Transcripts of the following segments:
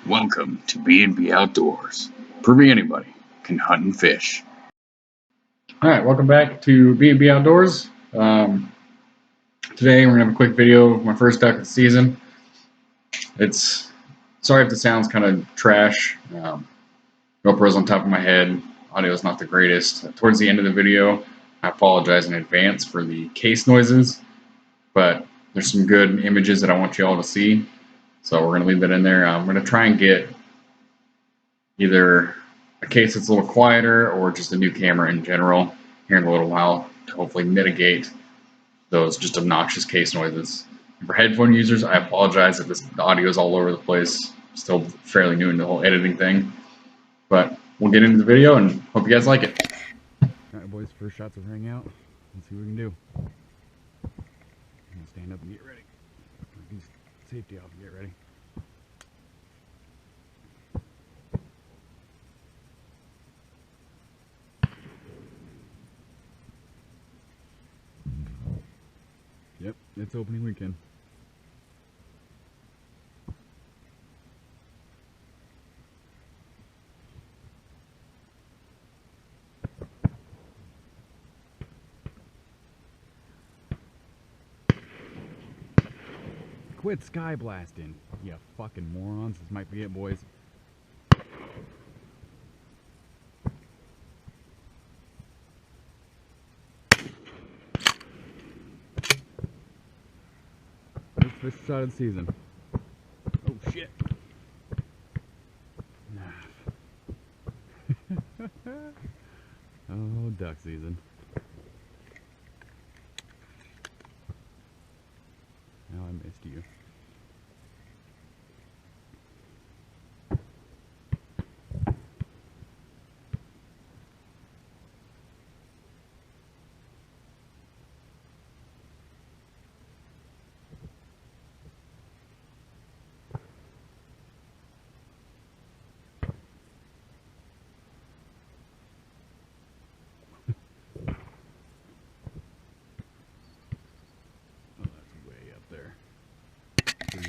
Welcome to B&B Outdoors, proving anybody can hunt and fish. All right, welcome back to B&B Outdoors. Today we're gonna have a quick video of my first duck of the season. It's sorry if the sound's kind of trash. GoPro's on top of my head. Audio's not the greatest. Towards the end of the video, I apologize in advance for the case noises, but there's some good images that I want you all to see. So we're gonna leave that in there. I'm gonna try and get either a case that's a little quieter or just a new camera in general here in a little while to hopefully mitigate those just obnoxious case noises. For headphone users, I apologize if the audio is all over the place. Still fairly new in the whole editing thing, but we'll get into the video and hope you guys like it. Alright boys, first shots will hang out. Let's see what we can do. I'm gonna stand up and get ready. Get safety off and get ready. Yep, it's opening weekend. Quit sky blasting, you fucking morons. This might be it, boys. First shot of the season. Oh shit. Oh, duck season. Now I missed you.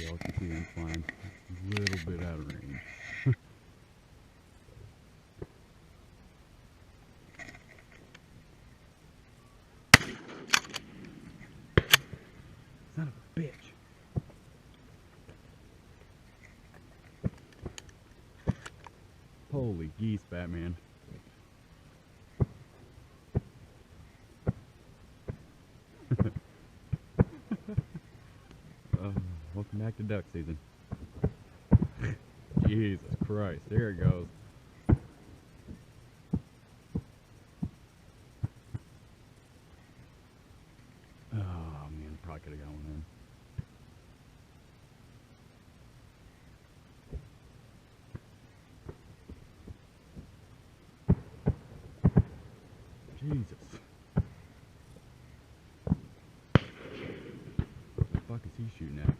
Y'all can see I'm flying a little bit out of range. Son of a bitch. Holy geese, Batman. Welcome back to duck season. Jesus Christ, there it goes. Oh man, probably could have got one in. Jesus. What the fuck is he shooting at?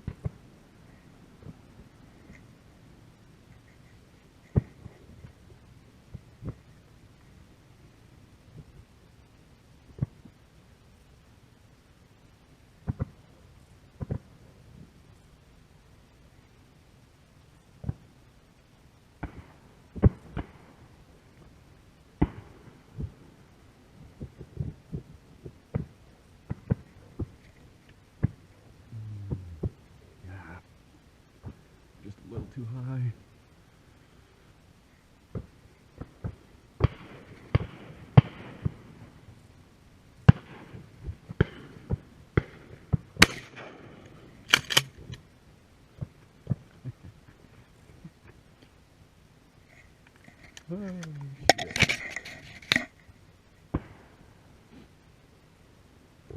A little too high. Oh, shit.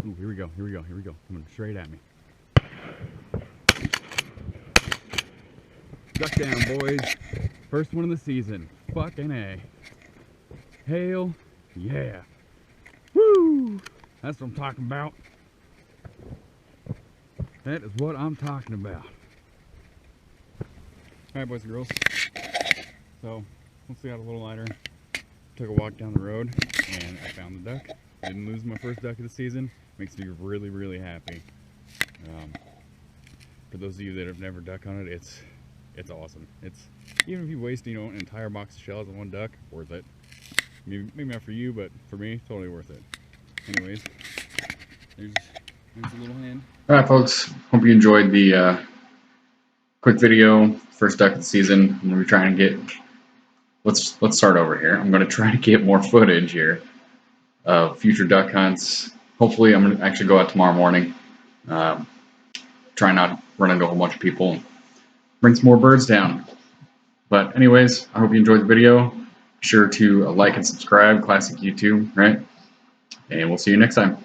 Ooh, here we go, here we go, here we go. Coming straight at me. Duck down, boys. First one of the season. Fucking A. Hail. Yeah. Woo! That's what I'm talking about. That is what I'm talking about. Alright, boys and girls. So, once we got a little lighter, took a walk down the road, and I found the duck. Didn't lose my first duck of the season. Makes me really, really happy. For those of you that have never duck hunted, it's it's awesome. It's even if you waste, you know, an entire box of shells on one duck, worth it. Maybe not for you, but for me, totally worth it. Anyways, there's a little hand. All right, folks. Hope you enjoyed the quick video. First duck of the season. I'm gonna be trying to get. Let's start over here. I'm gonna try to get more footage here of future duck hunts. Hopefully, I'm gonna actually go out tomorrow morning. Try not to run into a whole bunch of people and bring some more birds down. But anyways, I hope you enjoyed the video. Be sure to like and subscribe, Classic YouTube, right? And we'll see you next time.